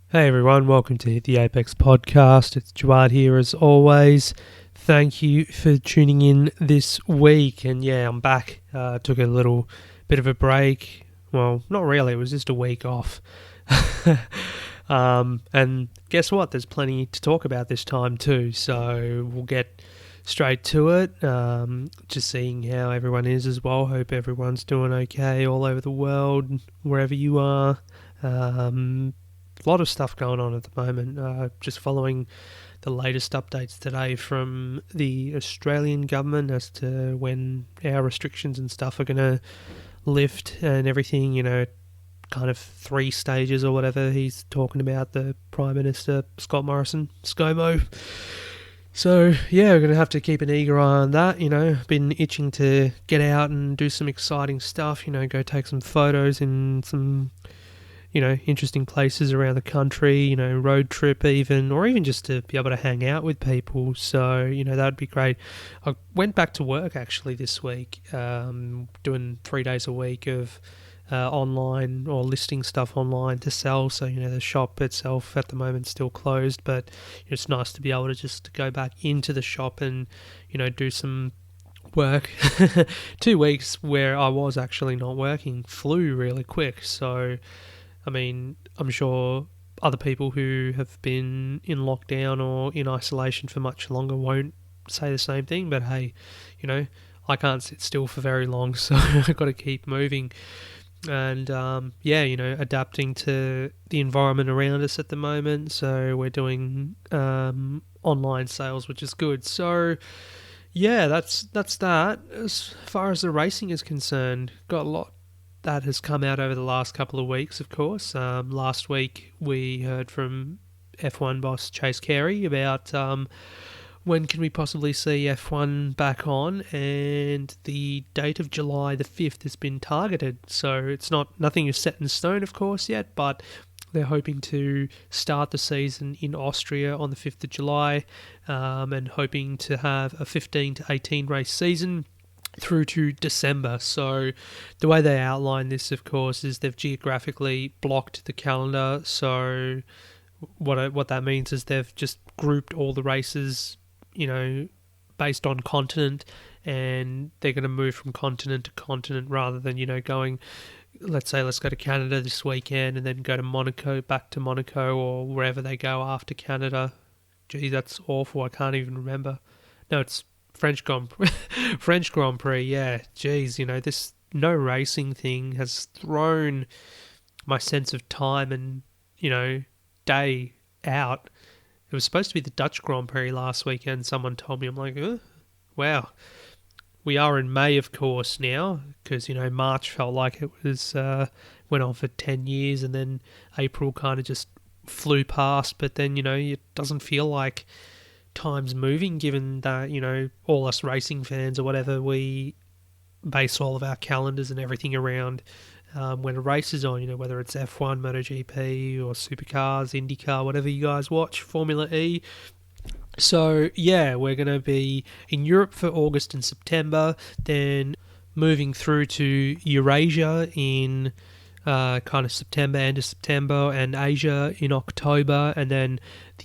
Hey everyone, welcome to the Apex Podcast. It's Jawad here as always. Thank you for tuning in this week. And yeah, I'm back. Took a little bit of a break. Well, not really, it was just a week off. And guess what? There's plenty to talk about this time too. So we'll get straight to it. Just seeing how everyone is as well. Hope everyone's doing okay all over the world, wherever you are. A lot of stuff going on at the moment. Just following the latest updates today from the Australian government as to when our restrictions and stuff are going to lift and everything, kind of 3 stages or whatever he's talking about, the Prime Minister, Scott Morrison, ScoMo. So, yeah, we're going to have to keep an eager eye on that, Been itching to get out and do some exciting stuff, go take some photos in some interesting places around the country, road trip even, or even just to be able to hang out with people. So, that would be great. I went back to work actually this week, doing 3 days a week of online or listing stuff online to sell. So, the shop itself at the moment is still closed, but it's nice to be able to just go back into the shop and, do some work. 2 weeks where I was actually not working flew really quick. So, I'm sure other people who have been in lockdown or in isolation for much longer won't say the same thing, but hey, I can't sit still for very long, so I've got to keep moving and, adapting to the environment around us at the moment. So we're doing online sales, which is good. So, yeah, that's that. As far as the racing is concerned, got a lot that has come out over the last couple of weeks, of course. Last week we heard from F1 boss Chase Carey about when can we possibly see F1 back on, and the date of July the 5th has been targeted. So it's nothing is set in stone, of course, yet, but they're hoping to start the season in Austria on the 5th of July and hoping to have a 15 to 18 race season through to December. So the way they outline this, of course, is they've geographically blocked the calendar. So what that means is they've just grouped all the races, based on continent, and they're going to move from continent to continent rather than, going, let's go to Canada this weekend and then go to Monaco, back to Monaco, or wherever they go after Canada. Gee, that's awful. I can't even remember. No, it's French Grand Prix, yeah. Geez, this no racing thing has thrown my sense of time and, day out. It was supposed to be the Dutch Grand Prix last weekend, someone told me. I'm like, wow. We are in May, of course, now, because, March felt like it was went on for 10 years, and then April kind of just flew past, but then, it doesn't feel like time's moving, given that all us racing fans or whatever, we base all of our calendars and everything around when a race is on, whether it's F1, MotoGP or Supercars, IndyCar, whatever you guys watch, Formula E. So yeah, we're going to be in Europe for August and September, then moving through to Eurasia in kind of September, end of September, and Asia in October, and then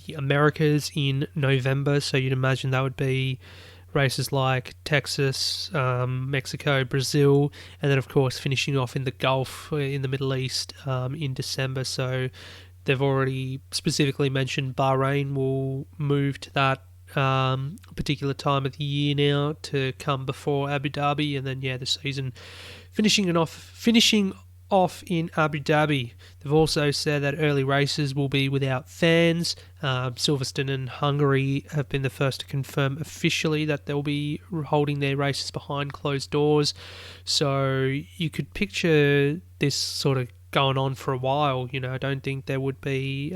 the Americas in November. So you'd imagine that would be races like Texas, Mexico, Brazil, and then of course finishing off in the Gulf, in the Middle East, in December. So they've already specifically mentioned Bahrain will move to that particular time of the year now to come before Abu Dhabi, and then the season finishing off in Abu Dhabi. They've also said that early races will be without fans. Silverstone and Hungary have been the first to confirm officially that they'll be holding their races behind closed doors. So you could picture this sort of going on for a while. I don't think there would be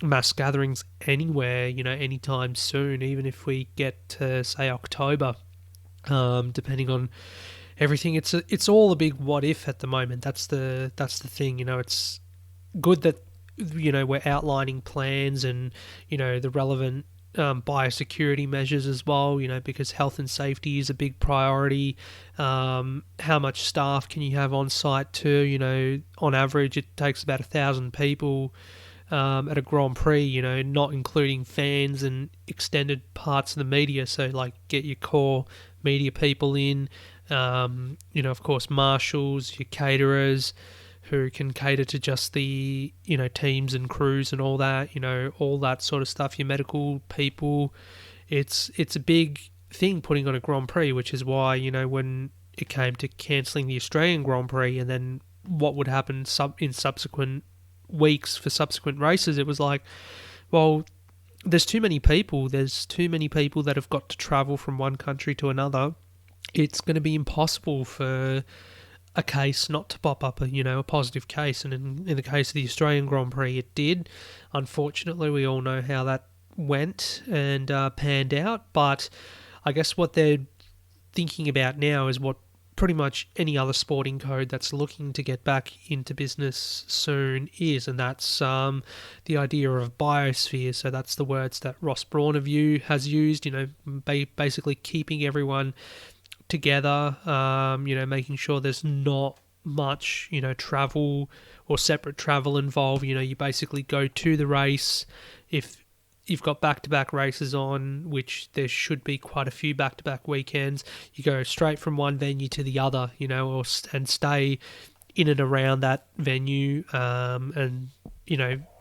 mass gatherings anywhere, anytime soon, even if we get to, say, October, depending on everything. It's all a big what if at the moment. That's the thing. It's good that we're outlining plans and the relevant biosecurity measures as well. Because health and safety is a big priority. How much staff can you have on site too? On average, it takes about 1,000 people at a Grand Prix, not including fans and extended parts of the media. So, like, get your core media people in, of course, marshals, your caterers, who can cater to just the, teams and crews and all that, all that sort of stuff, your medical people. It's a big thing putting on a Grand Prix, which is why, when it came to cancelling the Australian Grand Prix and then what would happen in subsequent weeks for subsequent races, it was like, well, there's too many people. There's too many people that have got to travel from one country to another. It's going to be impossible for a case not to pop up, a positive case. And in the case of the Australian Grand Prix, it did. Unfortunately, we all know how that went and panned out. But I guess what they're thinking about now is what pretty much any other sporting code that's looking to get back into business soon is, and that's the idea of biosphere. So that's the words that Ross Brawn has used, basically keeping everyone together, making sure there's not much, travel or separate travel involved. You basically go to the race. If you've got back-to-back races on, which there should be quite a few back-to-back weekends, you go straight from one venue to the other, and stay in and around that venue. And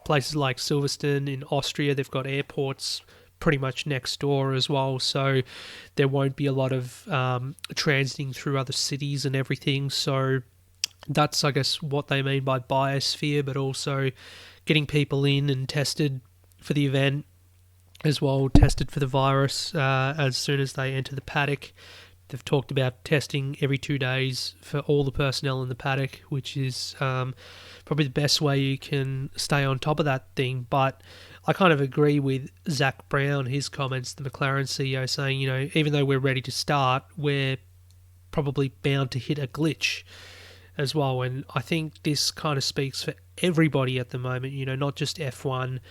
places like Silverstone in Austria, they've got airports pretty much next door as well, so there won't be a lot of transiting through other cities and everything. So that's, I guess, what they mean by biosphere, but also getting people in and tested for the event as well, tested for the virus as soon as they enter the paddock. They've talked about testing every 2 days for all the personnel in the paddock, which is probably the best way you can stay on top of that thing. But I kind of agree with Zach Brown, his comments, the McLaren CEO, saying, even though we're ready to start, we're probably bound to hit a glitch as well. And I think this kind of speaks for everybody at the moment, not just F1.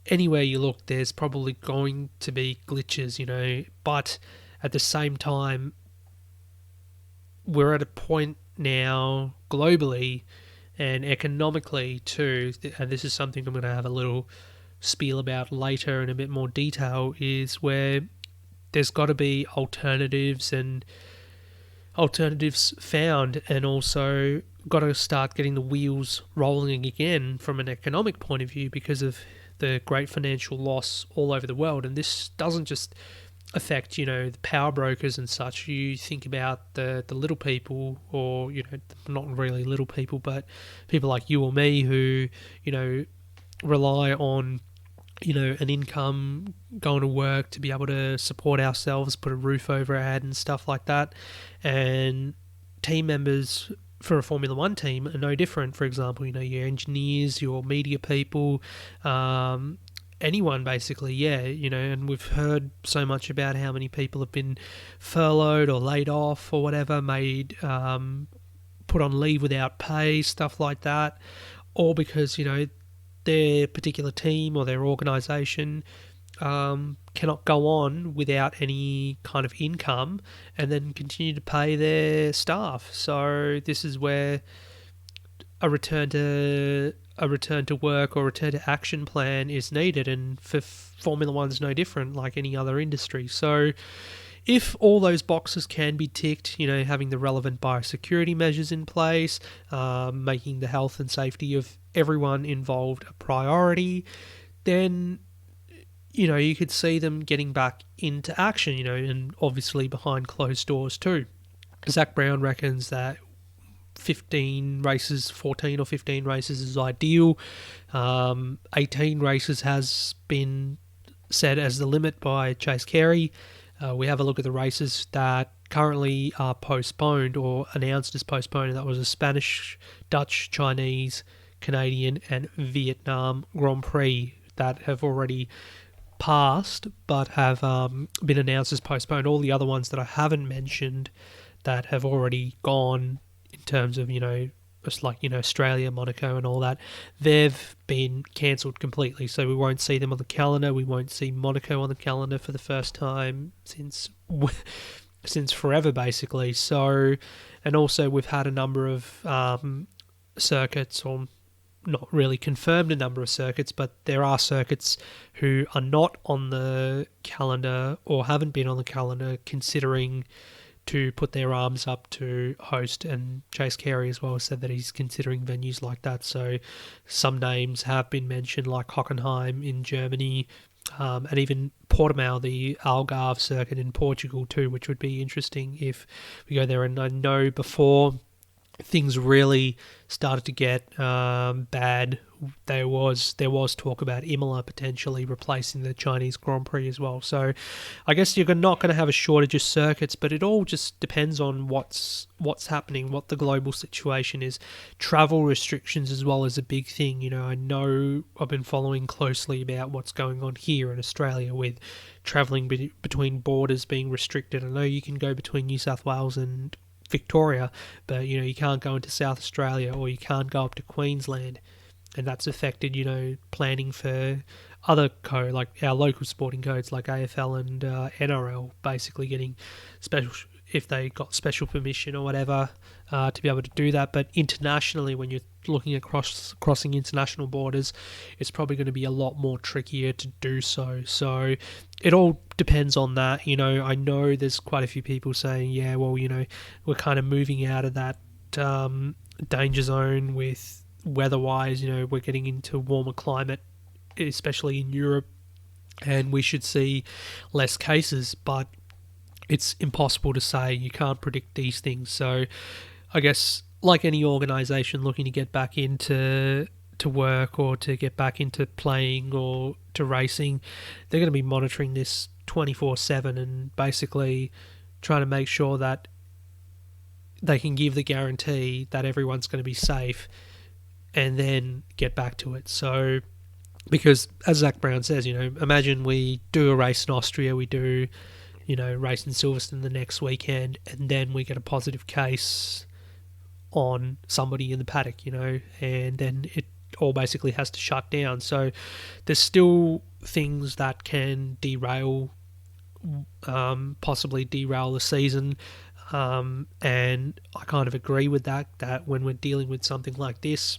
Anywhere you look, there's probably going to be glitches, but at the same time, we're at a point now globally and economically too, and this is something I'm going to have a little spiel about later in a bit more detail, is where there's got to be alternatives found, and also got to start getting the wheels rolling again from an economic point of view because of the great financial loss all over the world. And this doesn't just affect, the power brokers and such. You think about the little people, or, not really little people, but people like you or me who, rely on, an income, going to work to be able to support ourselves, put a roof over our head and stuff like that. And team members for a Formula One team are no different. For example, your engineers, your media people, anyone basically, and we've heard so much about how many people have been furloughed or laid off or whatever, made put on leave without pay, stuff like that, all because, their particular team or their organisation cannot go on without any kind of income and then continue to pay their staff. So this is where a return to work or return to action plan is needed, and for Formula One's no different, like any other industry. So if all those boxes can be ticked, having the relevant biosecurity measures in place, making the health and safety of everyone involved a priority, then you could see them getting back into action, and obviously behind closed doors too. Zach Brown reckons that 14 or 15 races is ideal. 18 races has been set as the limit by Chase Carey. We have a look at the races that currently are postponed or announced as postponed, and that was a Spanish, Dutch, Chinese, Canadian and Vietnam Grand Prix that have already passed but have been announced as postponed. All the other ones that I haven't mentioned that have already gone, in terms of, just like, Australia, Monaco and all that, they've been cancelled completely. So we won't see them on the calendar. We won't see Monaco on the calendar for the first time since forever, basically. So, and also we've had a number of circuits or not really confirmed a number of circuits, but there are circuits who are not on the calendar or haven't been on the calendar considering to put their arms up to host, and Chase Carey as well said that he's considering venues like that. So some names have been mentioned, like Hockenheim in Germany, and even Portimao, the Algarve circuit in Portugal too, which would be interesting if we go there. And I know before things really started to get bad, there was talk about Imola potentially replacing the Chinese Grand Prix as well. So I guess you're not going to have a shortage of circuits, but it all just depends on what's happening, what the global situation is. Travel restrictions as well is a big thing. I know I've been following closely about what's going on here in Australia with travelling between borders being restricted. I know you can go between New South Wales and Victoria, but you can't go into South Australia, or you can't go up to Queensland, and that's affected planning for other like our local sporting codes like AFL and NRL, basically getting special, if they got special permission or whatever, to be able to do that. But internationally, when you're looking at crossing international borders, it's probably going to be a lot more trickier to do so. So it all depends on that. I know there's quite a few people saying, yeah, well, we're kind of moving out of that danger zone with weather-wise. We're getting into warmer climate, especially in Europe, and we should see less cases, but it's impossible to say. You can't predict these things. So I guess, like any organisation looking to get back into work or to get back into playing or to racing, they're going to be monitoring this 24/7 and basically trying to make sure that they can give the guarantee that everyone's going to be safe and then get back to it. So, because as Zach Brown says, imagine we do a race in Austria, we do race in Silverstone the next weekend, and then we get a positive case on somebody in the paddock, and then it all basically has to shut down. So there's still things that can possibly derail the season, and I kind of agree with that when we're dealing with something like this,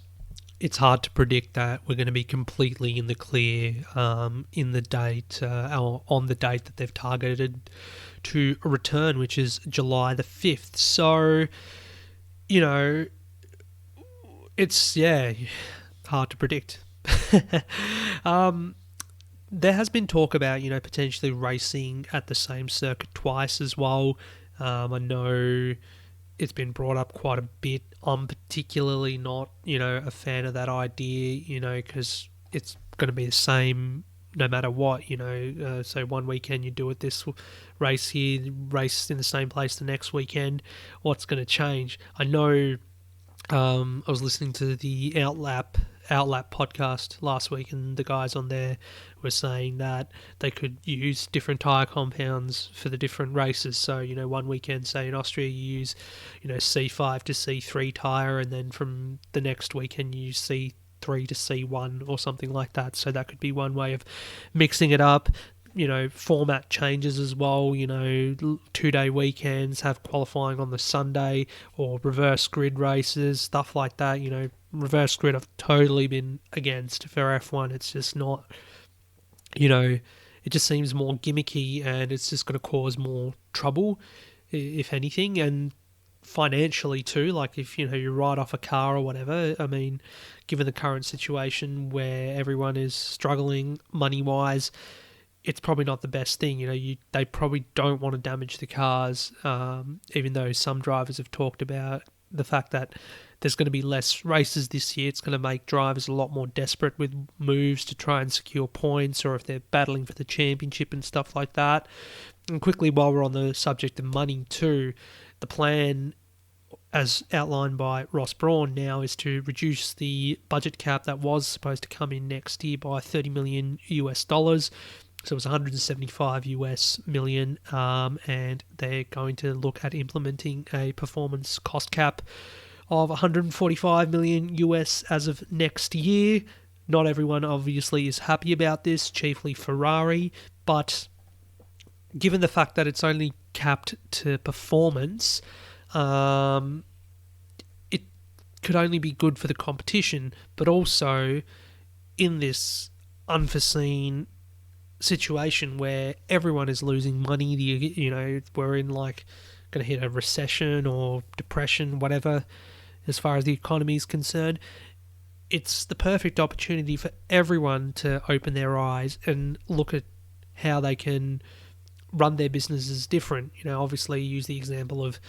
it's hard to predict that we're going to be completely in the clear in the date on the date that they've targeted to return, which is July the 5th. So, it's hard to predict. There has been talk about potentially racing at the same circuit twice as well. I know it's been brought up quite a bit. I'm particularly not, a fan of that idea, because it's going to be the same no matter what, so one weekend you do it this race here, race in the same place the next weekend. What's going to change? I know I was listening to the Outlap podcast last week, and the guys on there were saying that they could use different tyre compounds for the different races. So, one weekend, say in Austria, you use, C5 to C3 tyre, and then from the next weekend you use C3 to C1 or something like that. So that could be one way of mixing it up. Format changes as well, 2-day weekends, have qualifying on the Sunday, or reverse grid races, stuff like that. Reverse grid I've totally been against for F1. It's just not, it just seems more gimmicky, and it's just going to cause more trouble, if anything, and financially too. Like if, you write off a car or whatever, I mean, given the current situation where everyone is struggling money-wise, it's probably not the best thing. They probably don't want to damage the cars, even though some drivers have talked about the fact that there's going to be less races this year. It's going to make drivers a lot more desperate with moves to try and secure points, or if they're battling for the championship and stuff like that. And quickly, while we're on the subject of money too, the plan, as outlined by Ross Brawn now, is to reduce the budget cap that was supposed to come in next year by $30 million US. So it was 175 US million, and they're going to look at implementing a performance cost cap of 145 million US as of next year. Not everyone obviously is happy about this, chiefly Ferrari, but given the fact that it's only capped to performance, could only be good for the competition, but also in this unforeseen situation where everyone is losing money. We're in like going to hit a recession or depression, whatever, as far as the economy is concerned. It's the perfect opportunity for everyone to open their eyes and look at how they can run their businesses different. Obviously use the example of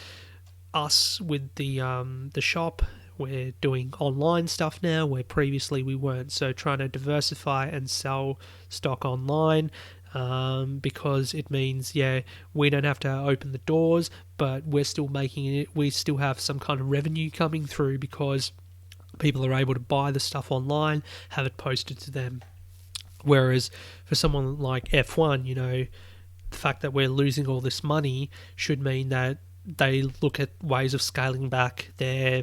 us with the shop. We're doing online stuff now, where previously we weren't. So trying to diversify and sell stock online, because it means, we don't have to open the doors, but we're still making it. We still have some kind of revenue coming through because people are able to buy the stuff online, have it posted to them. Whereas for someone like F1, the fact that we're losing all this money should mean that they look at ways of scaling back their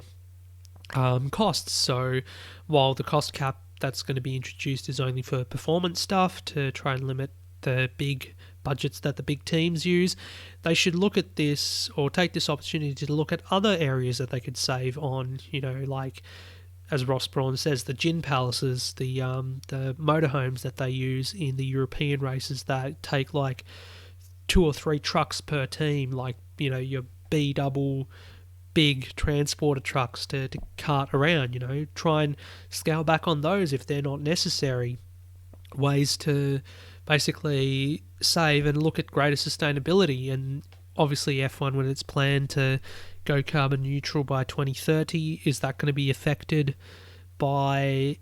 costs. So while the cost cap that's going to be introduced is only for performance stuff to try and limit the big budgets that the big teams use, they should look at this, or take this opportunity to look at other areas that they could save on, like, as Ross Brawn says, the gin palaces, the motorhomes that they use in the European races that take like 2 or 3 trucks per team, like, your B double big transporter trucks to cart around. Try and scale back on those if they're not necessary. Ways to basically save and look at greater sustainability. And obviously F1, when it's planned to go carbon neutral by 2030, is that going to be affected by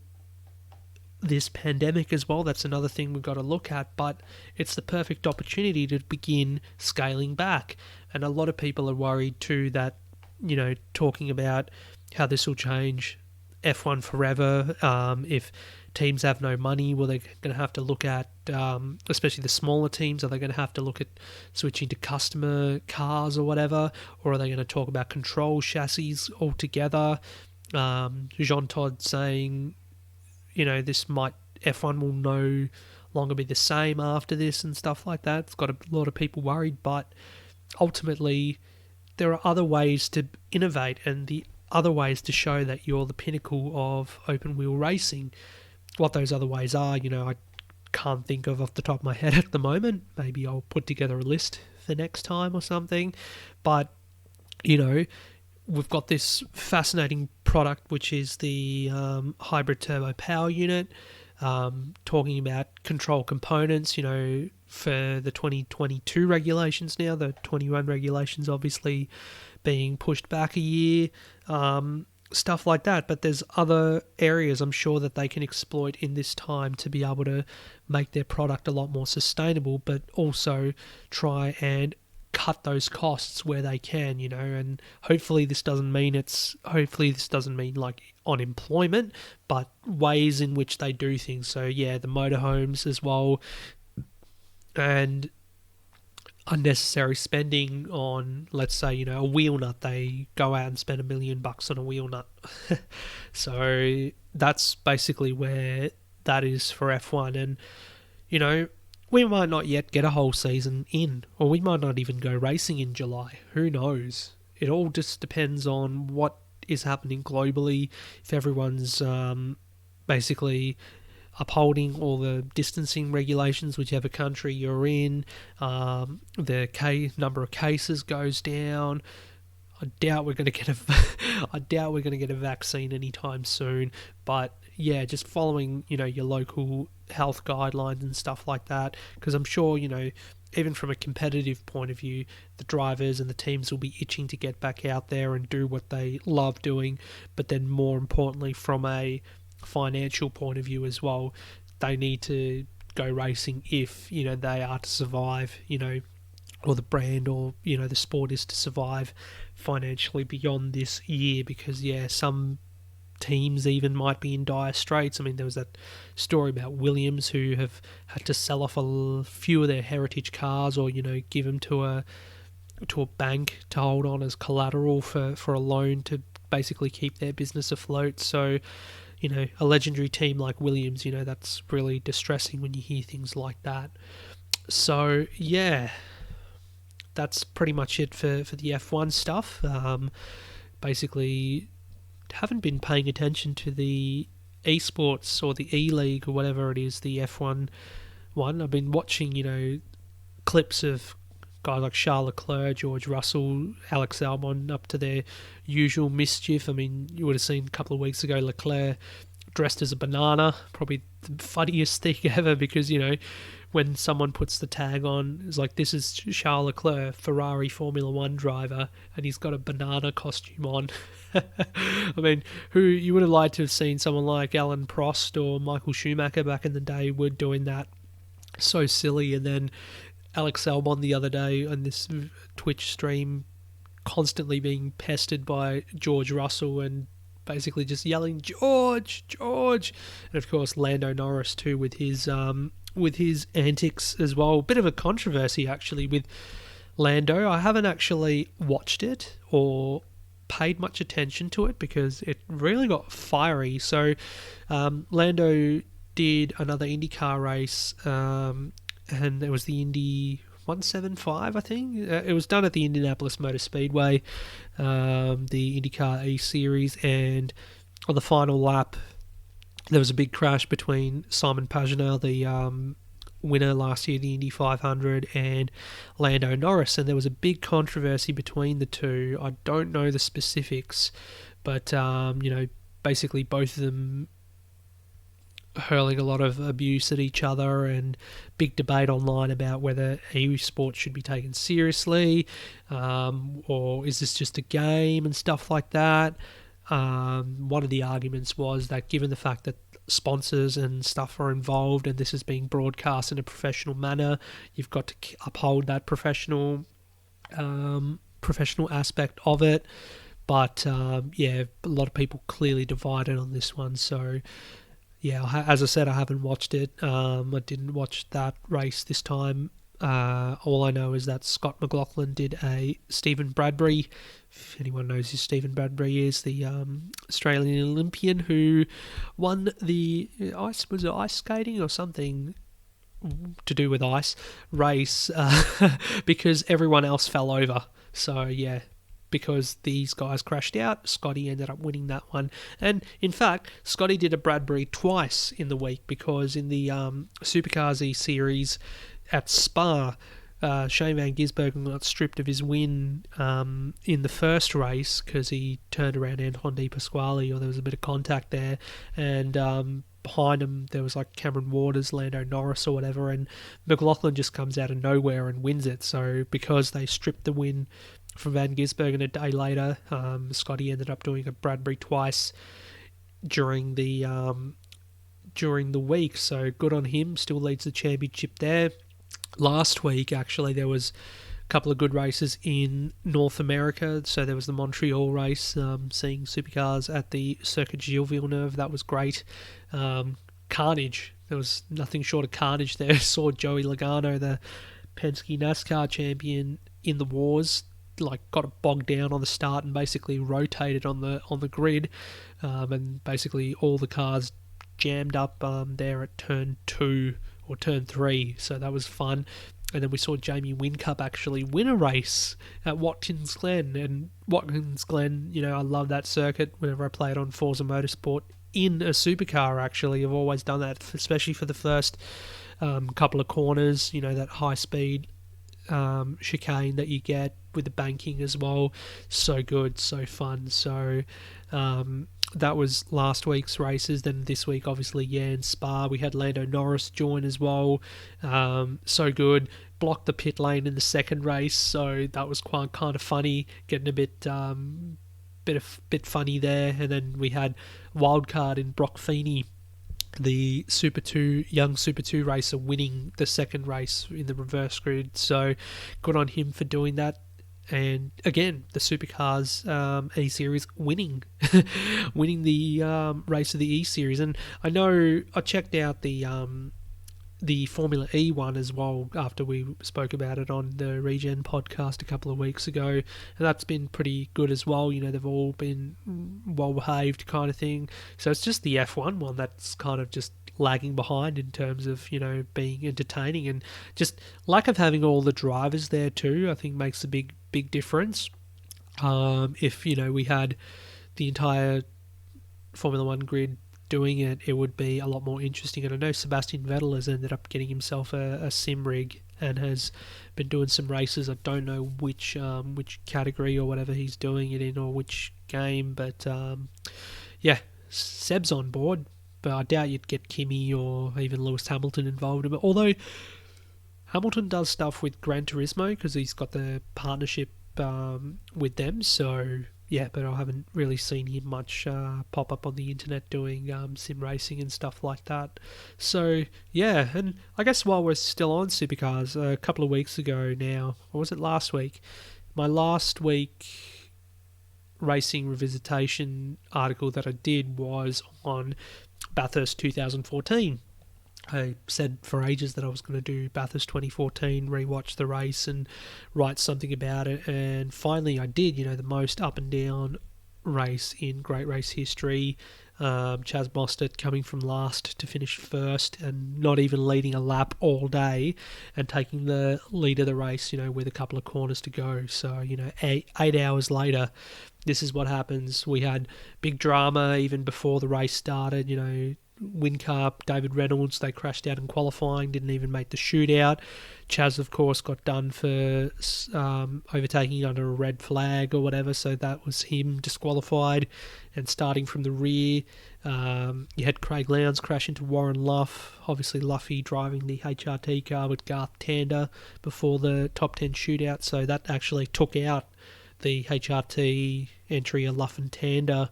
this pandemic as well? That's another thing we've got to look at, but it's the perfect opportunity to begin scaling back. And a lot of people are worried too that, talking about how this will change F1 forever. If teams have no money, well, they're going to have to look at, especially the smaller teams, are they going to have to look at switching to customer cars or whatever? Or are they going to talk about control chassis altogether? Jean Todt saying, F1 will no longer be the same after this and stuff like that. It's got a lot of people worried, but ultimately there are other ways to innovate and the other ways to show that you're the pinnacle of open wheel racing. What those other ways are, I can't think of off the top of my head at the moment. Maybe I'll put together a list for next time or something. But, we've got this fascinating product, which is the hybrid turbo power unit, talking about control components, for the 2022 regulations now, the 21 regulations obviously being pushed back a year, stuff like that. But there's other areas I'm sure that they can exploit in this time to be able to make their product a lot more sustainable, but also try and cut those costs where they can, and hopefully this doesn't mean like unemployment, but ways in which they do things. So the motorhomes as well, and unnecessary spending on, let's say, a wheel nut. They go out and spend $1 million on a wheel nut. So that's basically where that is for F1. And, we might not yet get a whole season in, or we might not even go racing in July. Who knows? It all just depends on what is happening globally. If everyone's basically upholding all the distancing regulations, whichever country you're in, the number of cases goes down. I doubt we're going to get a vaccine anytime soon. But just following your local health guidelines and stuff like that, because I'm sure even from a competitive point of view, the drivers and the teams will be itching to get back out there and do what they love doing. But then more importantly, from a financial point of view as well, they need to go racing if they are to survive, or the brand or the sport is to survive financially beyond this year. Because some teams even might be in dire straits. I mean, there was that story about Williams who have had to sell off a few of their heritage cars, or give them to a bank to hold on as collateral for a loan to basically keep their business afloat. So a legendary team like Williams, that's really distressing when you hear things like that. So that's pretty much it for the F1 stuff. Basically haven't been paying attention to the esports or the E-League or whatever it is, the F1 one. I've been watching, clips of guys like Charles Leclerc, George Russell, Alex Albon up to their usual mischief. I mean, you would have seen a couple of weeks ago Leclerc dressed as a banana, probably the funniest thing ever, because, when someone puts the tag on, it's like, this is Charles Leclerc, Ferrari Formula One driver, and he's got a banana costume on. I mean, who you would have liked to have seen someone like Alan Prost or Michael Schumacher back in the day were doing that. So silly. And then Alex Albon the other day on this Twitch stream constantly being pestered by George Russell and basically just yelling, George, George. And of course, Lando Norris too with his antics as well. Bit of a controversy actually with Lando. I haven't actually watched it or paid much attention to it because it really got fiery. So Lando did another IndyCar race, and it was the Indy 175, I think. It was done at the Indianapolis Motor Speedway, the IndyCar E-Series, and on the final lap, there was a big crash between Simon Pagenaud, the winner last year, the Indy 500, and Lando Norris, and there was a big controversy between the two. I don't know the specifics, but basically both of them hurling a lot of abuse at each other, and big debate online about whether esports should be taken seriously, or is this just a game and stuff like that. One of the arguments was that given the fact that sponsors and stuff are involved and this is being broadcast in a professional manner, you've got to uphold that professional aspect of it. But a lot of people clearly divided on this one. So yeah, as I said, I haven't watched it. I didn't watch that race this time. All I know is that Scott McLaughlin did a Stephen Bradbury. If anyone knows who Stephen Bradbury is, the Australian Olympian who won the ice skating or something to do with ice race because everyone else fell over. So yeah, because these guys crashed out, Scotty ended up winning that one. And in fact, Scotty did a Bradbury twice in the week, because in the Supercars E-Series at Spa, Shane Van Gisbergen got stripped of his win in the first race because he turned around Anton De Pasquale, or there was a bit of contact there, and behind him there was like Cameron Waters, Lando Norris or whatever, and McLaughlin just comes out of nowhere and wins it. So because they stripped the win from Van Gisbergen a day later, Scotty ended up doing a Bradbury twice during the week. So good on him, still leads the championship there. Last week, actually, there was a couple of good races in North America. So there was the Montreal race, seeing Supercars at the Circuit Gilles Villeneuve. That was great. Carnage. There was nothing short of carnage there. Saw Joey Logano, the Penske NASCAR champion, in the wars, got bogged down on the start and basically rotated on the grid, and basically all the cars jammed up there at turn 2 or turn 3, so that was fun. And then we saw Jamie Whincup actually win a race at Watkins Glen, and Watkins Glen, I love that circuit. Whenever I play it on Forza Motorsport in a supercar, actually, I've always done that, especially for the first couple of corners, that high speed chicane that you get with the banking as well. So good, so fun. So that was last week's races. Then this week, obviously, in Spa, we had Lando Norris join as well. So good. Blocked the pit lane in the second race, so that was quite kind of funny, getting a bit funny there. And then we had wildcard in Brock Feeney, the young Super 2 racer, winning the second race in the reverse grid. So good on him for doing that. And again, the Supercars E-Series winning the race of the E-Series. And I know I checked out the Formula E one as well after we spoke about it on the Regen podcast a couple of weeks ago, and that's been pretty good as well. They've all been well behaved kind of thing. So it's just the F1 one that's kind of just lagging behind in terms of being entertaining, and just lack of having all the drivers there too, I think makes a big difference. If we had the entire Formula One grid doing it, it would be a lot more interesting. And I know Sebastian Vettel has ended up getting himself a sim rig and has been doing some races. I don't know which category or whatever he's doing it in, or which game, but yeah, Seb's on board. But I doubt you'd get Kimi or even Lewis Hamilton involved. But although Hamilton does stuff with Gran Turismo because he's got the partnership with them, so yeah, but I haven't really seen him much pop up on the internet doing sim racing and stuff like that. So yeah, and I guess while we're still on Supercars, a couple of weeks ago now, or was it last week? My last week racing revisitation article that I did was on Bathurst 2014. I said for ages that I was going to do Bathurst 2014, rewatch the race and write something about it, and finally I did. The most up and down race in great race history. Chaz Mostert coming from last to finish first and not even leading a lap all day and taking the lead of the race, with a couple of corners to go. So, 8 hours later, this is what happens. We had big drama even before the race started, Whincup, David Reynolds, they crashed out in qualifying, didn't even make the shootout. Chaz, of course, got done for overtaking under a red flag or whatever, so that was him disqualified. And starting from the rear, you had Craig Lowndes crash into Warren Luff, obviously Luffy driving the HRT car with Garth Tander before the top 10 shootout, so that actually took out the HRT entry of Luff and Tander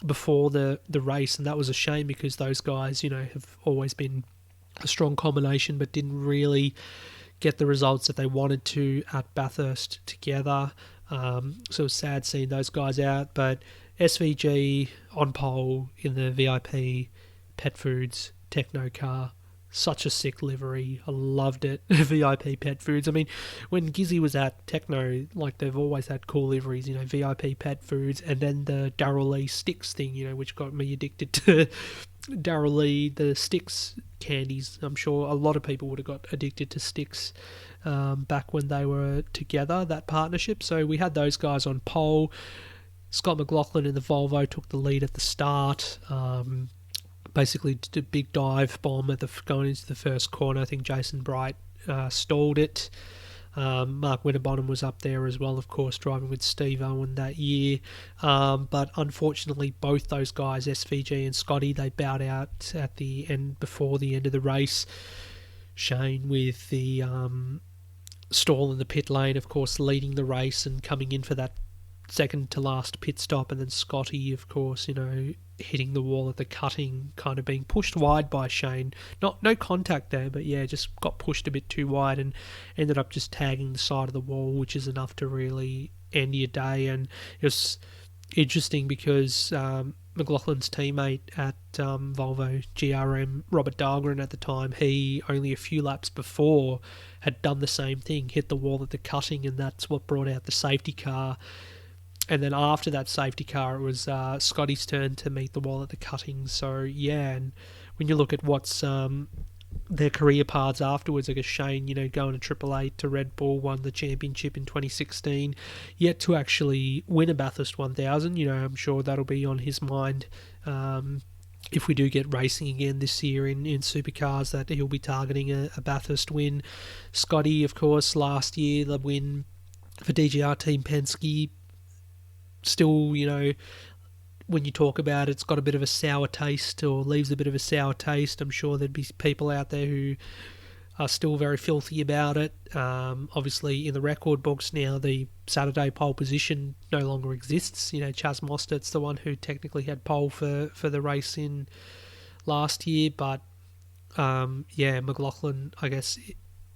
before the race, and that was a shame because those guys, have always been a strong combination but didn't really get the results that they wanted to at Bathurst together. So it was sad seeing those guys out, but SVG on pole in the VIP Pet Foods Techno car. Such a sick livery. I loved it. VIP Pet Foods. I mean, when Gizzy was at Techno, they've always had cool liveries, VIP Pet Foods, and then the Darrell Lee Sticks thing, which got me addicted to Darrell Lee, the Sticks candies. I'm sure a lot of people would have got addicted to Sticks back when they were together, that partnership. So we had those guys on pole. Scott McLaughlin in the Volvo took the lead at the start. Basically did a big dive bomb going into the first corner. I think Jason Bright stalled it. Mark Winterbottom was up there as well, of course, driving with Steve Owen that year. But unfortunately, both those guys, SVG and Scotty, they bowed out at the end, before the end of the race. Shane with the stall in the pit lane, of course, leading the race and coming in for that second to last pit stop, and then Scotty, of course, hitting the wall at the cutting, kind of being pushed wide by Shane. No contact there, but yeah, just got pushed a bit too wide and ended up just tagging the side of the wall, which is enough to really end your day. And it was interesting because McLaughlin's teammate at Volvo GRM, Robert Dahlgren at the time, he only a few laps before had done the same thing, hit the wall at the cutting, and that's what brought out the safety car. And then after that safety car, it was Scotty's turn to meet the wall at the cutting. So, yeah, and when you look at what's their career paths afterwards, I guess Shane, going to Triple Eight to Red Bull, won the championship in 2016, yet to actually win a Bathurst 1000. I'm sure that'll be on his mind if we do get racing again this year in Supercars, that he'll be targeting a Bathurst win. Scotty, of course, last year, the win for DGR Team Penske. Still, when you talk about it, it's got a bit of a sour taste, or leaves a bit of a sour taste. I'm sure there'd be people out there who are still very filthy about it. Obviously, in the record books now, the Saturday pole position no longer exists. Chaz Mostert's the one who technically had pole for the race in last year, but McLaughlin, I guess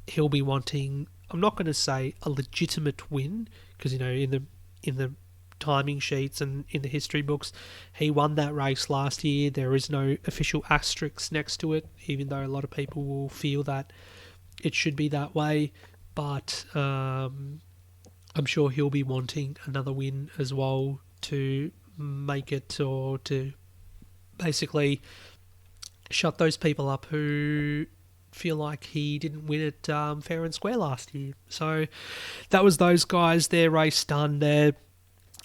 he'll be wanting, I'm not going to say a legitimate win, because in the timing sheets and in the history books, he won that race last year. There is no official asterisk next to it, even though a lot of people will feel that it should be that way. But I'm sure he'll be wanting another win as well to make it, or to basically shut those people up who feel like he didn't win it fair and square last year. So that was those guys, their race done. They're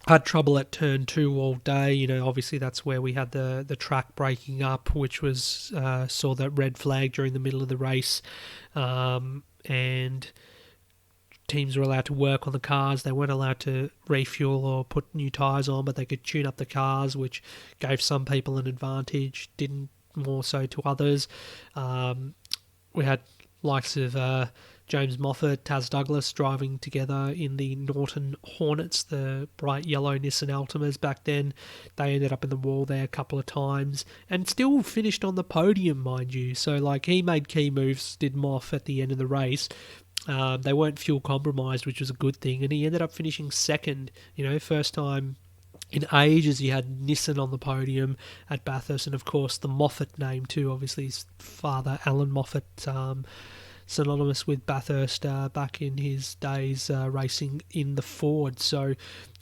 Had trouble at turn 2 all day. Obviously that's where we had the track breaking up, which was saw that red flag during the middle of the race, and teams were allowed to work on the cars. They weren't allowed to refuel or put new tyres on, but they could tune up the cars, which gave some people an advantage, didn't more so to others. We had likes of James Moffat, Taz Douglas driving together in the Norton Hornets, the bright yellow Nissan Altimas back then. They ended up in the wall there a couple of times and still finished on the podium, mind you. So, he made key moves, did Moff at the end of the race. They weren't fuel compromised, which was a good thing, and he ended up finishing second. First time in ages he had Nissan on the podium at Bathurst, and of course the Moffat name too. Obviously his father, Alan Moffat, synonymous with Bathurst back in his days racing in the Ford. So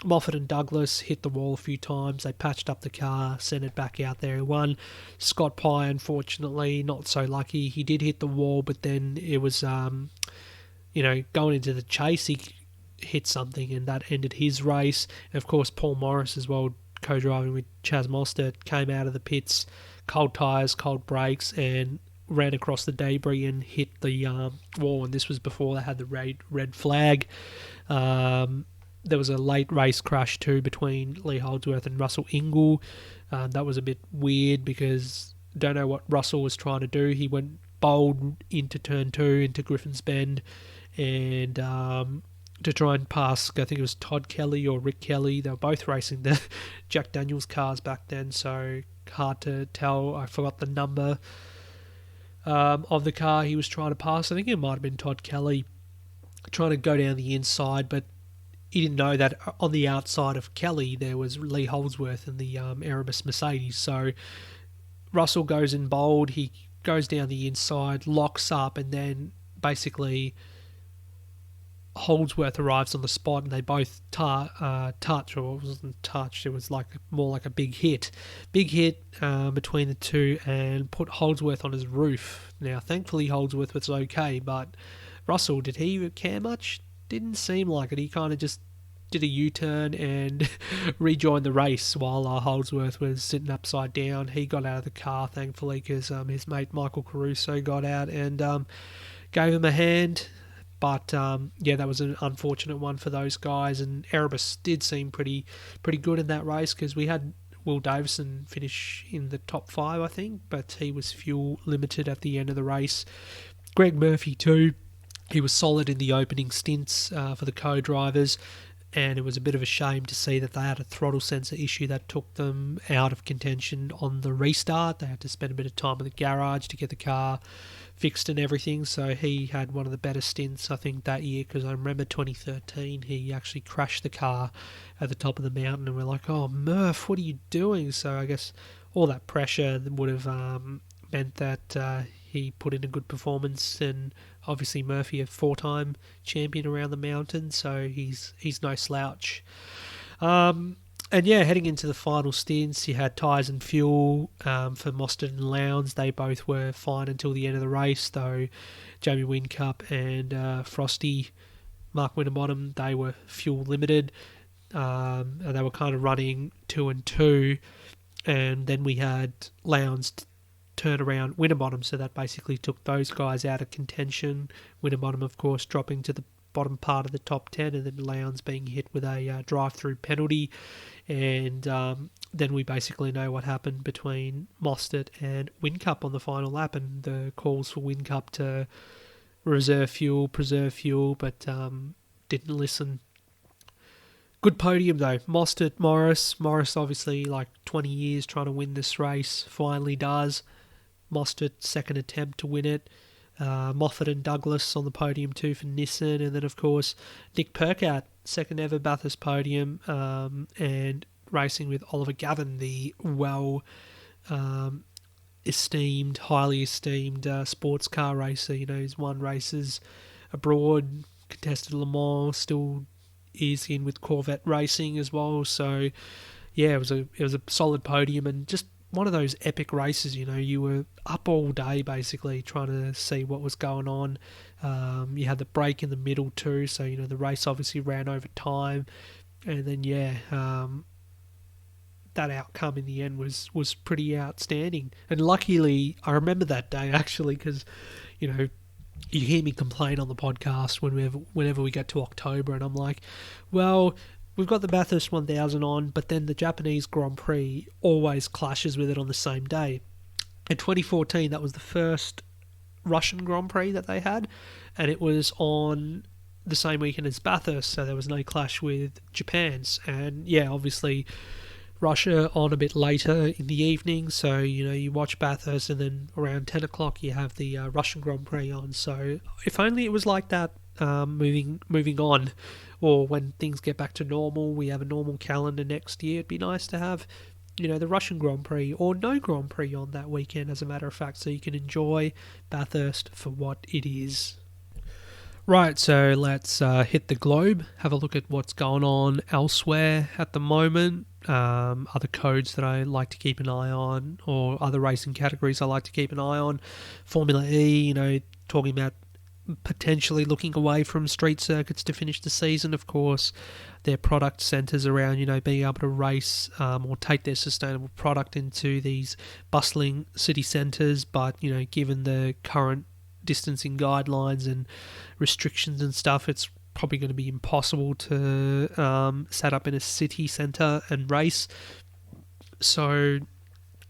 Moffat and Douglas hit the wall a few times. They patched up the car, sent it back out there and won. Scott Pye, unfortunately, not so lucky. He did hit the wall, but then it was, going into the chase, he hit something and that ended his race. And of course, Paul Morris as well, co-driving with Chaz Mostert, came out of the pits, cold tyres, cold brakes, and ran across the debris and hit the wall, and this was before they had the red flag. There was a late race crash too between Lee Holdsworth and Russell Ingall. That was a bit weird because don't know what Russell was trying to do. He went bold into turn 2, into Griffin's Bend, and to try and pass, I think it was Todd Kelly or Rick Kelly. They were both racing the Jack Daniels cars back then, so hard to tell. I forgot the number of the car he was trying to pass. I think it might have been Todd Kelly trying to go down the inside, but he didn't know that on the outside of Kelly there was Lee Holdsworth in the Erebus Mercedes. So Russell goes in bold, he goes down the inside, locks up, and then basically Holdsworth arrives on the spot, and they both touch, or it wasn't touched, it was more like a big hit between the two, and put Holdsworth on his roof. Now, thankfully, Holdsworth was okay, but Russell, did he care much? Didn't seem like it. He kind of just did a U-turn and rejoined the race while Holdsworth was sitting upside down. He got out of the car, thankfully, because his mate Michael Caruso got out and gave him a hand. But, that was an unfortunate one for those guys, and Erebus did seem pretty good in that race because we had Will Davison finish in the top 5, I think, but he was fuel limited at the end of the race. Greg Murphy too, he was solid in the opening stints for the co-drivers, and it was a bit of a shame to see that they had a throttle sensor issue that took them out of contention on the restart. They had to spend a bit of time in the garage to get the car fixed and everything, so he had one of the better stints, I think, that year, because I remember 2013, he actually crashed the car at the top of the mountain, and we're like, oh, Murph, what are you doing? So I guess all that pressure would have meant that he put in a good performance, and obviously Murphy, a 4-time champion around the mountain, so he's no slouch. And heading into the final stints, you had tyres and fuel for Mostert and Lowndes. They both were fine until the end of the race, though Jamie Whincup and Frosty, Mark Winterbottom, they were fuel limited. And they were kind of running 2 and 2. And then we had Lowndes turn around Winterbottom, so that basically took those guys out of contention. Winterbottom, of course, dropping to the bottom part of the top 10, and then Lowndes being hit with a drive-through penalty. And then we basically know what happened between Mostert and Whincup on the final lap, and the calls for Whincup to preserve fuel, but didn't listen. Good podium though. Mostert, Morris obviously 20 years trying to win this race, finally does. Mostert, second attempt to win it. Moffat and Douglas on the podium too for Nissan, and then of course Nick Percat, second ever Bathurst podium, and racing with Oliver Gavin, the highly esteemed sports car racer. He's won races abroad, contested Le Mans, still is in with Corvette racing as well. So it was a solid podium, and just one of those epic races. You were up all day basically trying to see what was going on. You had the break in the middle too, so the race obviously ran over time. And then, that outcome in the end was pretty outstanding. And luckily, I remember that day actually because, you hear me complain on the podcast whenever we get to October, and I'm like, well, we've got the Bathurst 1000 on, but then the Japanese Grand Prix always clashes with it on the same day. In 2014, that was the first Russian Grand Prix that they had, and it was on the same weekend as Bathurst, so there was no clash with Japan's. And obviously Russia on a bit later in the evening, so you watch Bathurst, and then around 10 o'clock you have the Russian Grand Prix on. So if only it was like that moving on, or when things get back to normal, we have a normal calendar next year. It'd be nice to have the Russian Grand Prix or no Grand Prix on that weekend, as a matter of fact, so you can enjoy Bathurst for what it is. Right, so let's hit the globe, have a look at what's going on elsewhere at the moment, other codes that I like to keep an eye on, or other racing categories I like to keep an eye on. Formula E, talking about potentially looking away from street circuits to finish the season. Of course, their product centres around, being able to race or take their sustainable product into these bustling city centres, but, given the current distancing guidelines and restrictions and stuff, it's probably going to be impossible to set up in a city centre and race. So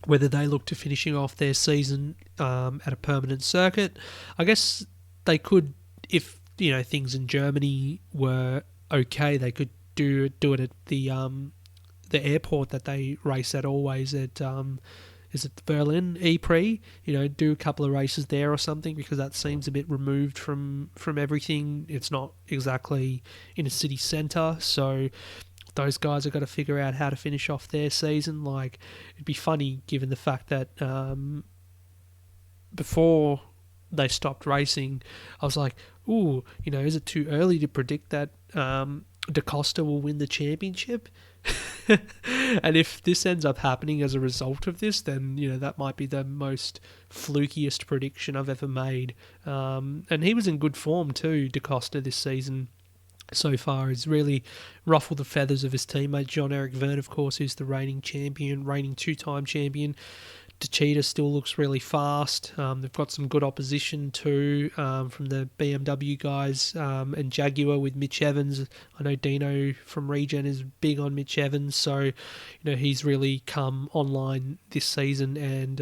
whether they look to finishing off their season at a permanent circuit, I guess they could, if things in Germany were okay, they could do it at the airport that they race at always at. Is it Berlin E-Prix? Do a couple of races there or something, because that seems a bit removed from everything. It's not exactly in a city centre, so those guys have got to figure out how to finish off their season. Like, it'd be funny given the fact that before they stopped racing, I was like, ooh, is it too early to predict that Da Costa will win the championship? And if this ends up happening as a result of this, then that might be the most flukiest prediction I've ever made. And he was in good form too, Da Costa, this season so far. He's really ruffled the feathers of his teammate Jean-Eric Vergne, of course, who's the reigning two-time champion. Techeetah still looks really fast. They've got some good opposition too from the BMW guys and Jaguar with Mitch Evans. I know Dino from Regen is big on Mitch Evans, so he's really come online this season, and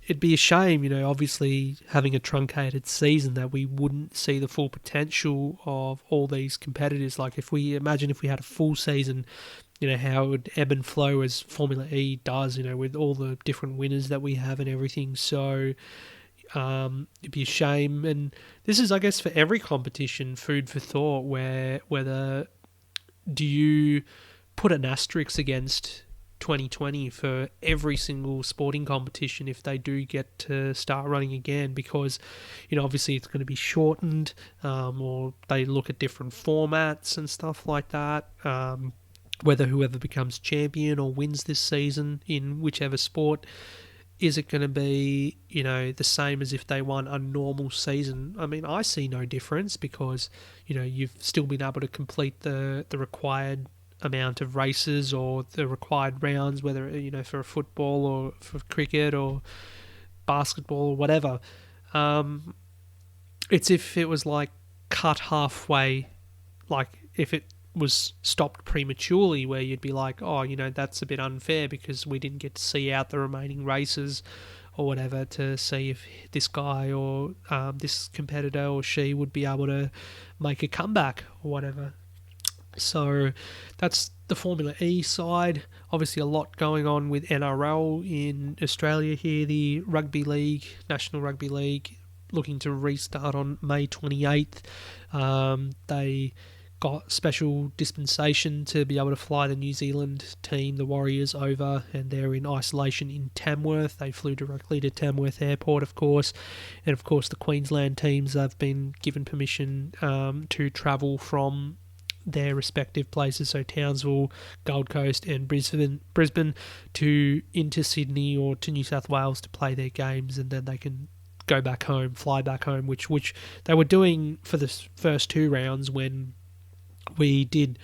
it'd be a shame, obviously having a truncated season, that we wouldn't see the full potential of all these competitors. Like, if we had a full season, how it would ebb and flow as Formula E does, with all the different winners that we have and everything. So it'd be a shame. And this is, I guess, for every competition, food for thought, whether do you put an asterisk against 2020 for every single sporting competition if they do get to start running again, because obviously it's going to be shortened, or they look at different formats and stuff like that. Whether whoever becomes champion or wins this season in whichever sport, is it going to be, the same as if they won a normal season? I mean, I see no difference, because, you've still been able to complete the required amount of races or the required rounds, whether, for football or for cricket or basketball or whatever. It's if it was like cut halfway, like if it was stopped prematurely, where you'd be like, oh, that's a bit unfair because we didn't get to see out the remaining races or whatever to see if this guy or this competitor or she would be able to make a comeback or whatever. So that's the Formula E side. Obviously a lot going on with NRL in Australia here. The Rugby League, National Rugby League, looking to restart on May 28th. They got special dispensation to be able to fly the New Zealand team, the Warriors, over, and they're in isolation in Tamworth. They flew directly to Tamworth Airport, of course, and of course the Queensland teams have been given permission to travel from their respective places, so Townsville, Gold Coast and Brisbane to into Sydney or to New South Wales to play their games, and then they can go back home, fly back home, which they were doing for the first two rounds when we did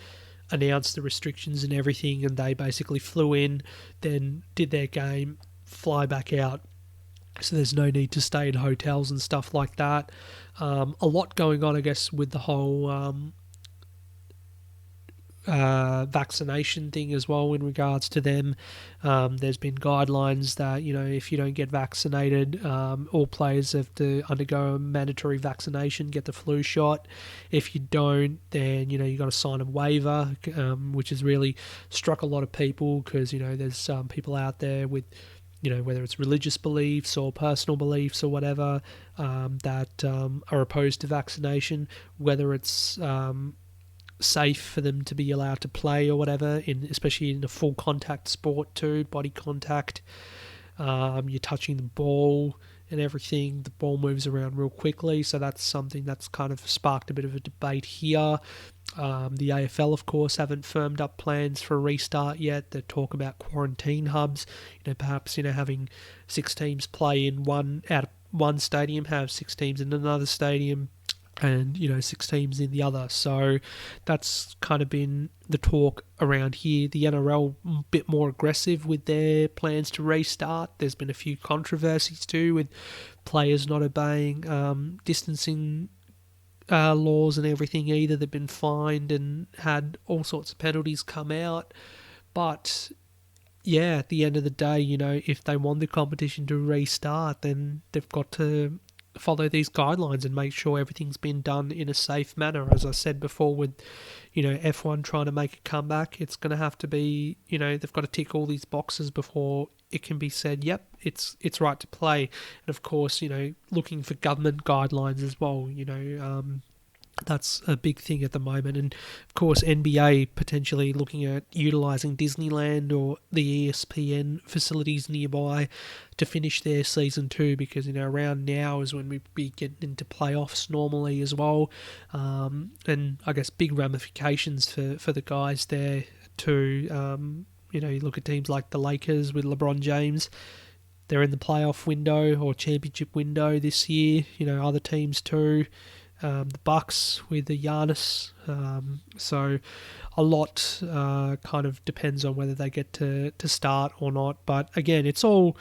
announced the restrictions and everything, and they basically flew in, then did their game, fly back out. So there's no need to stay in hotels and stuff like that. A lot going on, I guess, with the whole vaccination thing as well in regards to them. There's been guidelines that, if you don't get vaccinated, all players have to undergo a mandatory vaccination, get the flu shot. If you don't, then, you got to sign a waiver, which has really struck a lot of people because, there's people out there with, whether it's religious beliefs or personal beliefs or whatever, that are opposed to vaccination, whether it's safe for them to be allowed to play or whatever, especially in a full contact sport too, body contact. You're touching the ball and everything. The ball moves around real quickly, so that's something that's kind of sparked a bit of a debate here. The AFL, of course, haven't firmed up plans for a restart yet. They talk about quarantine hubs, perhaps having 6 teams play in one stadium, have 6 teams in another stadium, and 6 teams in the other. So that's kind of been the talk around here. The NRL a bit more aggressive with their plans to restart. There's been a few controversies too with players not obeying distancing laws and everything either. They've been fined and had all sorts of penalties come out. But yeah, at the end of the day, if they want the competition to restart, then they've got to follow these guidelines and make sure everything's been done in a safe manner. As I said before, with F1 trying to make a comeback, it's going to have to be, they've got to tick all these boxes before it can be said, yep, it's right to play. And of course, looking for government guidelines as well, that's a big thing at the moment. And of course, NBA potentially looking at utilising Disneyland or the ESPN facilities nearby to finish their season too, because around now is when we be getting into playoffs normally as well, and I guess big ramifications for the guys there too. You look at teams like the Lakers with LeBron James. They're in the playoff window or championship window this year. Other teams too. The Bucks with the Giannis. So a lot kind of depends on whether they get to start or not. But again, it's all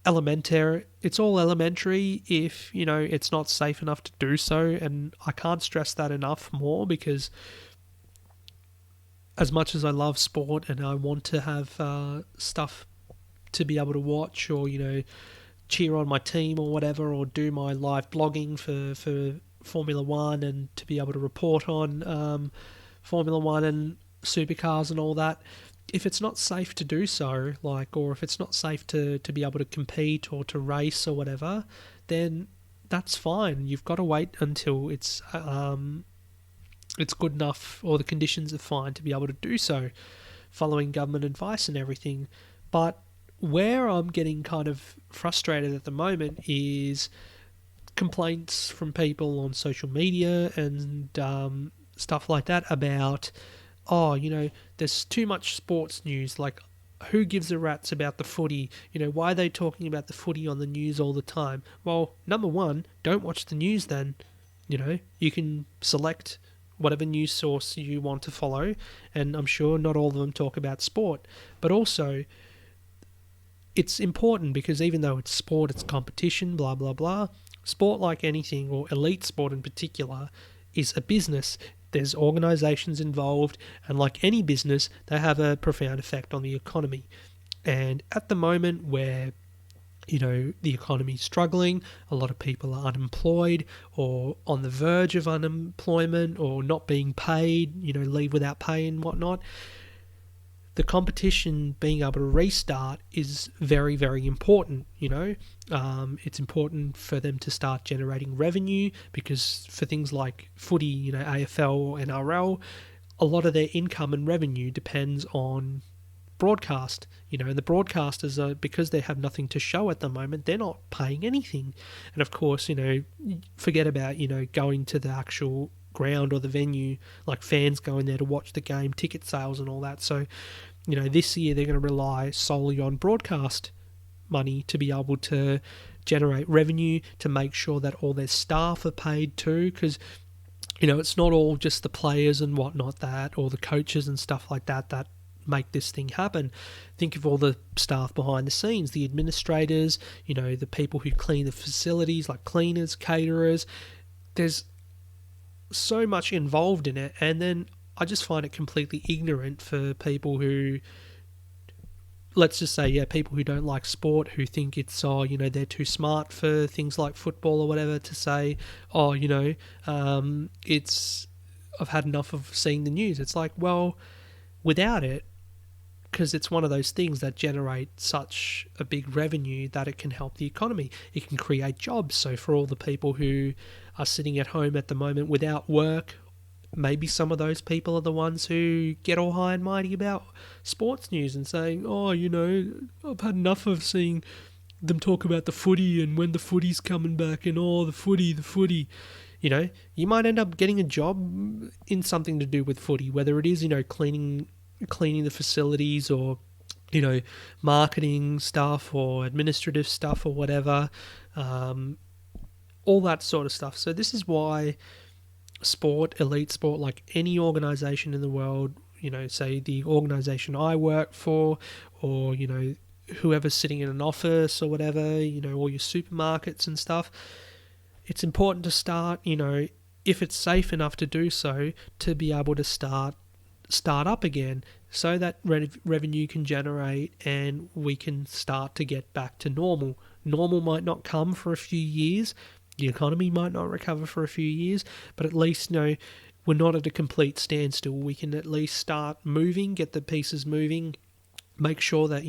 elementary. It's all elementary if, it's not safe enough to do so. And I can't stress that enough more, because as much as I love sport and I want to have stuff to be able to watch or, cheer on my team or whatever, or do my live blogging for Formula One and to be able to report on Formula One and Supercars and all that, if it's not safe to do so, or if it's not safe to be able to compete or to race or whatever, then that's fine. You've got to wait until it's good enough, or the conditions are fine to be able to do so, following government advice and everything. But where I'm getting kind of frustrated at the moment is complaints from people on social media and stuff like that about, there's too much sports news. Like, who gives a rat's about the footy? Why are they talking about the footy on the news all the time? Well, number one, don't watch the news then. You can select whatever news source you want to follow, and I'm sure not all of them talk about sport. But also, it's important because even though it's sport, it's competition, blah, blah, blah. Sport, like anything, or elite sport in particular, is a business. There's organisations involved, and like any business, they have a profound effect on the economy. And at the moment where, the economy's struggling, a lot of people are unemployed or on the verge of unemployment or not being paid, leave without pay and whatnot, the competition being able to restart is very, very important. It's important for them to start generating revenue, because for things like footy, AFL or NRL, a lot of their income and revenue depends on broadcast. And the broadcasters are, because they have nothing to show at the moment, they're not paying anything. And of course, forget about, going to the actual ground or the venue, like fans going there to watch the game, ticket sales and all that. So, this year they're going to rely solely on broadcast money to be able to generate revenue, to make sure that all their staff are paid too, because it's not all just the players and whatnot or the coaches and stuff like that make this thing happen. Think of all the staff behind the scenes, the administrators, the people who clean the facilities, like cleaners, caterers. There's so much involved in it, and then I just find it completely ignorant for people who, let's just say, people who don't like sport, who think it's, they're too smart for things like football or whatever, to say, it's, I've had enough of seeing the news. It's like, well, without it, because it's one of those things that generate such a big revenue that it can help the economy. It can create jobs. So for all the people who are sitting at home at the moment without work, maybe some of those people are the ones who get all high and mighty about sports news and saying, I've had enough of seeing them talk about the footy and when the footy's coming back and the footy. You might end up getting a job in something to do with footy, whether it is, cleaning the facilities or, marketing stuff or administrative stuff or whatever, all that sort of stuff. So this is why elite sport, like any organisation in the world, say the organisation I work for, or, whoever's sitting in an office or whatever, all your supermarkets and stuff, it's important to start, if it's safe enough to do so, to be able to start up again so that revenue can generate and we can start to get back to normal. Normal might not come for a few years. The economy might not recover for a few years, but at least, we're not at a complete standstill. We can at least start moving, get the pieces moving, make sure that,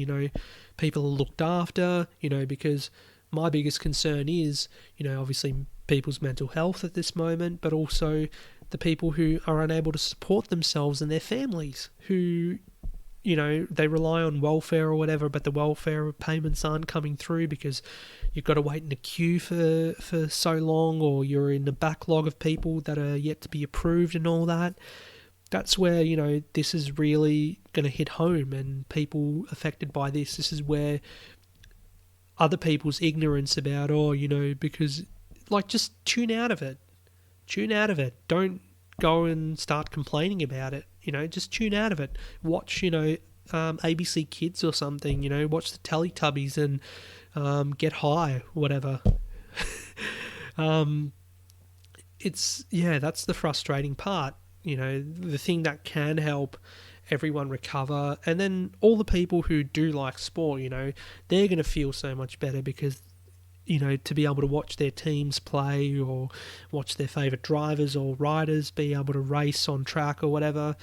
people are looked after, because my biggest concern is, obviously people's mental health at this moment, but also the people who are unable to support themselves and their families, who, they rely on welfare or whatever, but the welfare payments aren't coming through because you've got to wait in a queue for so long, or you're in a backlog of people that are yet to be approved and all that. That's where, this is really going to hit home, and people affected by this is where other people's ignorance about, because, just tune out of it. Tune out of it. Don't go and start complaining about it. Just tune out of it. Watch, ABC Kids or something, watch the Teletubbies and get high, whatever. That's the frustrating part. The thing that can help everyone recover, and then all the people who do like sport, they're going to feel so much better because, to be able to watch their teams play or watch their favourite drivers or riders be able to race on track or whatever,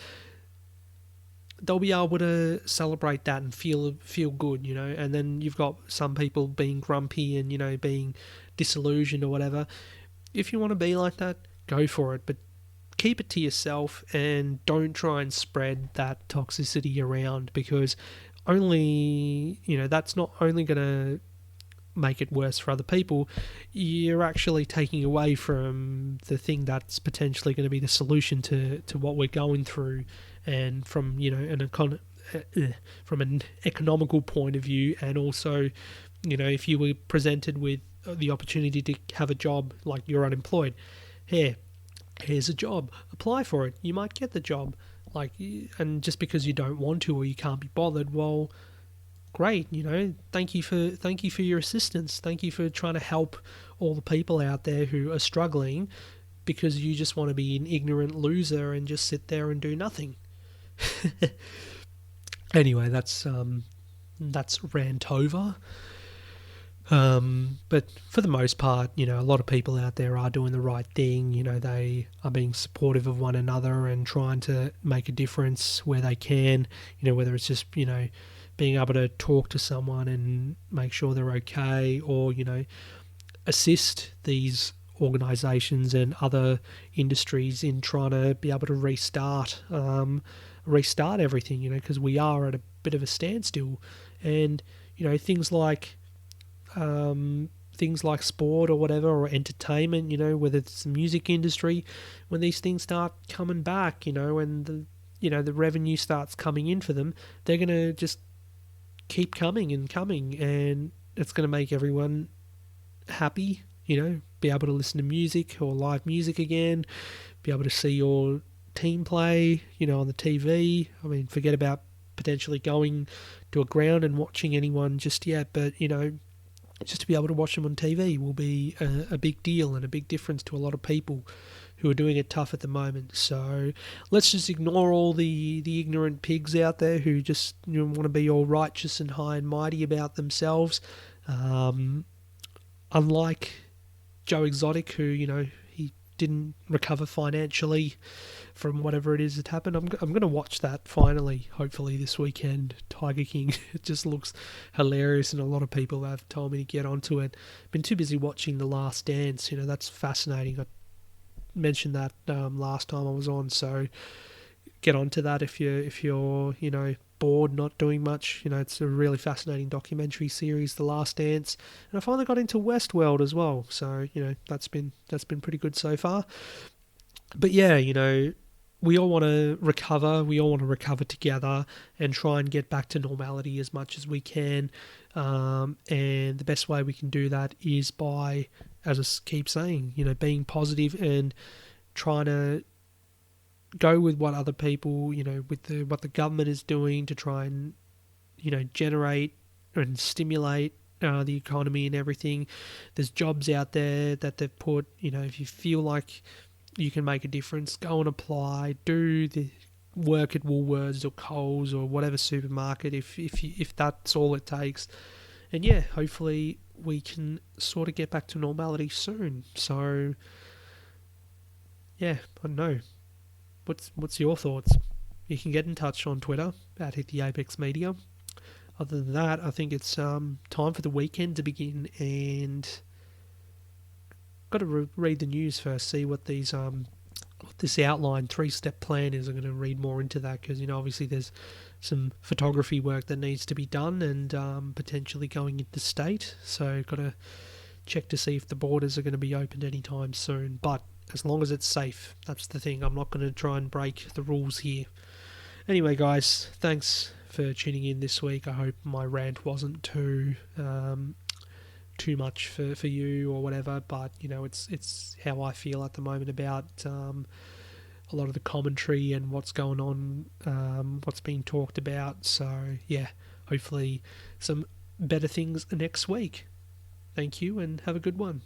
they'll be able to celebrate that and feel good, and then you've got some people being grumpy and, being disillusioned or whatever. If you want to be like that, go for it, but keep it to yourself and don't try and spread that toxicity around, because that's not only going to make it worse for other people, you're actually taking away from the thing that's potentially going to be the solution to what we're going through, and from from an economical point of view, and also, if you were presented with the opportunity to have a job, like you're unemployed, here's a job, apply for it, you might get the job, and just because you don't want to or you can't be bothered, well, great, thank you for your assistance, thank you for trying to help all the people out there who are struggling, because you just want to be an ignorant loser and just sit there and do nothing. Anyway, that's rant over. But for the most part, a lot of people out there are doing the right thing. They are being supportive of one another and trying to make a difference where they can, whether it's just, being able to talk to someone and make sure they're okay, or, assist these organisations and other industries in trying to be able to restart everything, because we are at a bit of a standstill. And, things like sport or whatever, or entertainment, whether it's the music industry, when these things start coming back, when the revenue starts coming in for them, they're going to just keep coming, and it's going to make everyone happy, be able to listen to music or live music again, be able to see your team play, on the TV. I mean, forget about potentially going to a ground and watching anyone just yet, but, just to be able to watch them on TV will be a big deal and a big difference to a lot of people who are doing it tough at the moment. So let's just ignore all the ignorant pigs out there who just want to be all righteous and high and mighty about themselves. Unlike Joe Exotic, who, he didn't recover financially from whatever it is that happened. I'm going to watch that finally, hopefully this weekend, Tiger King. It just looks hilarious, and a lot of people have told me to get onto it. Been too busy watching The Last Dance. That's fascinating. I mentioned that last time I was on, so get onto that if you're bored, not doing much. It's a really fascinating documentary series, The Last Dance, and I finally got into Westworld as well. So that's been pretty good so far. But yeah, we all want to recover. We all want to recover together and try and get back to normality as much as we can. And the best way we can do that is by, as I keep saying, being positive and trying to go with what other people, with what the government is doing to try and, generate and stimulate the economy and everything. There's jobs out there that they've put, if you feel like you can make a difference, go and apply, do the work at Woolworths or Coles or whatever supermarket if that's all it takes. And yeah, hopefully we can sort of get back to normality soon. So yeah, I don't know. What's your thoughts? You can get in touch on Twitter at Hit the Apex Media. Other than that, I think it's time for the weekend to begin, and got to read the news first, see what these what this outline 3-step plan is. I'm going to read more into that because obviously there's some photography work that needs to be done, and potentially going into state. So got to check to see if the borders are going to be opened anytime soon. But as long as it's safe, that's the thing. I'm not going to try and break the rules here. Anyway, guys, thanks for tuning in this week. I hope my rant wasn't too much for you or whatever, but it's how I feel at the moment about a lot of the commentary and what's going on, what's being talked about. So yeah, hopefully some better things next week. Thank you and have a good one.